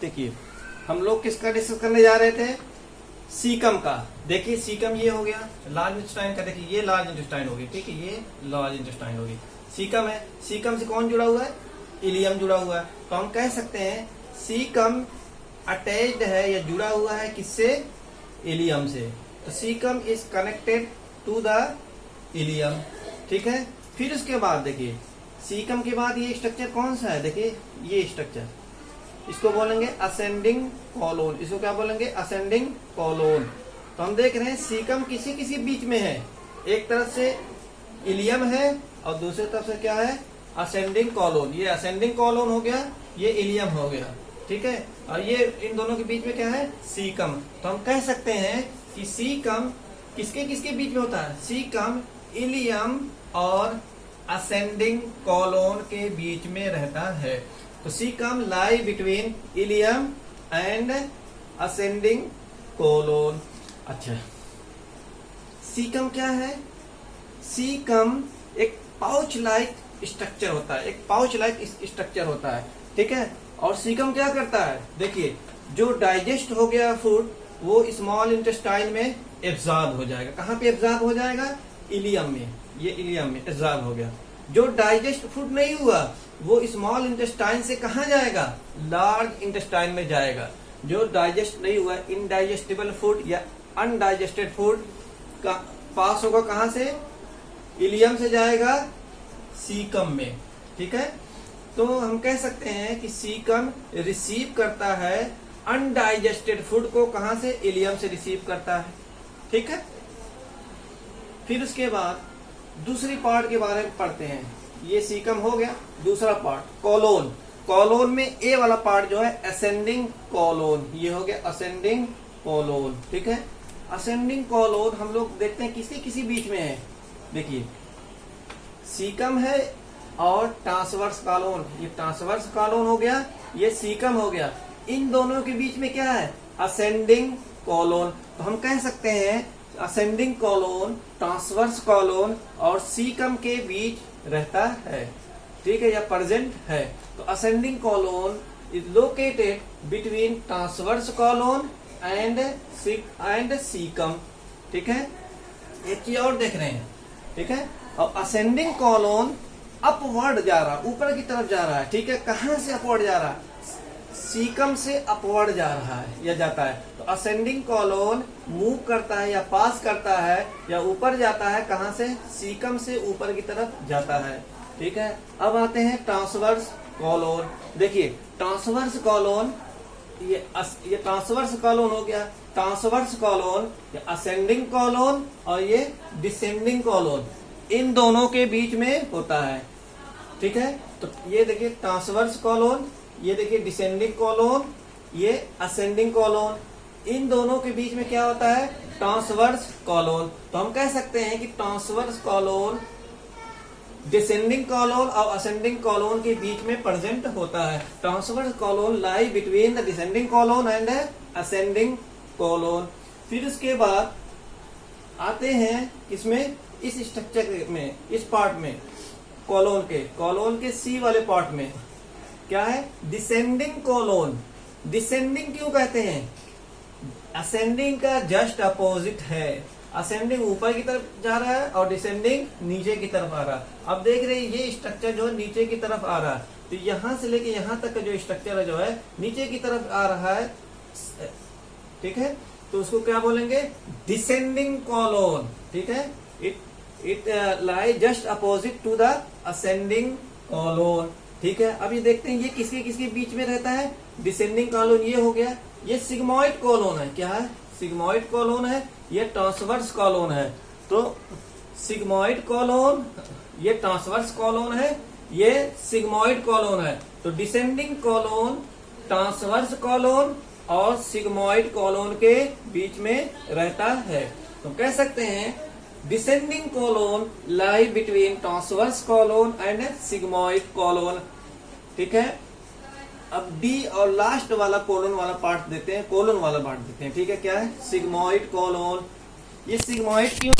देखिए हम लोग किसका डिस्कस करने जा रहे थे, सीकम का। देखिए सीकम ये हो गया लार्ज इंटेस्टाइन का, देखिए ये लार्ज इंटेस्टाइन हो गई, ठीक है, ये लार्ज इंटेस्टाइन हो गई। सीकम है, सीकम से कौन जुड़ा हुआ है, इलियम जुड़ा हुआ है। तो हम कह सकते हैं सीकम अटैच्ड है या जुड़ा हुआ है किससे, इलियम से। तो caecum is connected to the ileum, ठीक है। फिर उसके बाद देखिए सीकम के बाद ये स्ट्रक्चर कौन सा है, देखिए ये स्ट्रक्चर, इसको बोलेंगे असेंडिंग कॉलोन। इसको क्या बोलेंगे, असेंडिंग कॉलोन। तो हम देख रहे हैं सीकम किसी किसी बीच में है, एक तरफ से इलियम है और दूसरी तरफ से क्या है, असेंडिंग कॉलोन। ये असेंडिंग कॉलोन हो गया, ये इलियम हो गया, ठीक है। और ये इन दोनों के बीच में क्या है, सीकम। तो हम कह सकते हैं कि सीकम किसके किसके बीच में होता है, सीकम इलियम और असेंडिंग कॉलोन के बीच में रहता है। तो caecum lie between ileum and ascending colon. अच्छा, सीकम क्या है, सीकम एक पाउच लाइक स्ट्रक्चर होता है, एक पाउच लाइक स्ट्रक्चर होता है, ठीक है। और सीकम क्या करता है, देखिए जो डाइजेस्ट हो गया फूड वो स्मॉल इंटेस्टाइन में एब्जॉर्ब हो जाएगा। कहाँ पे एब्जॉर्ब हो जाएगा, इलियम में, ये इलियम में एब्जॉर्ब हो गया। जो डाइजेस्ट फूड नहीं हुआ वो स्मॉल इंटेस्टाइन से कहाँ जाएगा, लार्ज इंटेस्टाइन में जाएगा। जो डाइजेस्ट नहीं हुआ, इनडाइजेस्टिबल फूड या अनडाइजेस्टेड फूड का पास होगा कहाँ से, इलियम से जाएगा सीकम में, ठीक है। तो हम कह सकते हैं कि सीकम रिसीव करता है अनडाइजेस्टेड फूड को, कहां से, इलियम से रिसीव करता है, ठीक है। फिर उसके बाद दूसरी पार्ट के बारे में पढ़ते हैं। ये सीकम हो गया, दूसरा पार्ट कॉलोन। कॉलोन में ए वाला पार्ट जो है असेंडिंग कॉलोन, ये हो गया असेंडिंग कॉलोन, ठीक है। असेंडिंग कॉलोन हम लोग देखते हैं किसी किसी बीच में है, देखिए सीकम है और ट्रांसवर्स कॉलोन, ये ट्रांसवर्स कॉलोन हो गया, ये सीकम हो गया। इन दोनों के बीच में क्या है, असेंडिंग कॉलोन। तो हम कह सकते हैं असेंडिंग कॉलोन ट्रांसवर्स कॉलोन और सीकम के बीच रहता है, ठीक है, या प्रेजेंट है। तो ascending colon is located between transverse colon and caecum, ठीक है। एक चीज और देख रहे हैं, ठीक है। और असेंडिंग कॉलोन अपवर्ड जा रहा, ऊपर की तरफ जा रहा है, ठीक है। कहां से अपवर्ड जा रहा है, सीकम से अपवर्ड जा रहा है या जाता है। तो असेंडिंग कॉलोन मूव करता है या पास करता है या ऊपर जाता है, कहां से, सीकम से ऊपर की तरफ जाता है, ठीक है। अब आते हैं ट्रांसवर्स कॉलोन। देखिए ट्रांसवर्स कॉलोन, ये ट्रांसवर्स कॉलोन हो गया, ट्रांसवर्स कॉलोन, ये असेंडिंग कॉलोन और ये डिसेंडिंग कॉलोन, इन दोनों के बीच में होता है, ठीक है। तो ये देखिए ट्रांसवर्स कॉलोन, ये देखिए डिसेंडिंग कॉलोन, ये असेंडिंग कॉलोन, इन दोनों के बीच में क्या होता है, ट्रांसवर्स कॉलोन। तो हम कह सकते हैं कि ट्रांसवर्स कॉलोन डिसेंडिंग कॉलोन और असेंडिंग कॉलोन के बीच में प्रेजेंट होता है। Transverse colon lie between the descending colon and ascending colon. फिर उसके बाद आते हैं इसमें, इस स्ट्रक्चर में, इस पार्ट में, कॉलोन के सी वाले पार्ट में क्या है, डिसेंडिंग कॉलोन। डिसेंडिंग क्यों कहते हैं, असेंडिंग का जस्ट अपोजिट है। असेंडिंग ऊपर की तरफ जा रहा है और डिसेंडिंग नीचे की तरफ आ रहा है। अब देख रहे हैं ये स्ट्रक्चर जो है नीचे की तरफ आ रहा है, तो यहां से लेके यहां तक का जो स्ट्रक्चर है जो है नीचे की तरफ आ रहा है, ठीक है। तो उसको क्या बोलेंगे, डिसेंडिंग कॉलोन, ठीक है। It lie just opposite to the ascending colon, ठीक है। अब ये देखते हैं ये किसके किसके बीच में रहता है, डिसेंडिंग कॉलोन ये हो गया, ये सिग्मॉइड कॉलोन है, क्या है, सिग्मॉइड कॉलोन है, ये ट्रांसवर्स कॉलोन है। तो सिग्मॉइड कॉलोन, ये ट्रांसवर्स कॉलोन है, ये सिग्मॉइड कॉलोन है। तो डिसेंडिंग कॉलोन ट्रांसवर्स कॉलोन और सिग्मॉइड कॉलोन के बीच में रहता है। तो कह सकते हैं descending colon lie between transverse colon and sigmoid colon, ठीक है। अब डी और लास्ट वाला कोलोन वाला पार्ट देते हैं, कोलोन वाला पार्ट देते हैं, ठीक है। क्या है, सिग्मॉइड कॉलोन। ये सिग्मॉइड क्यों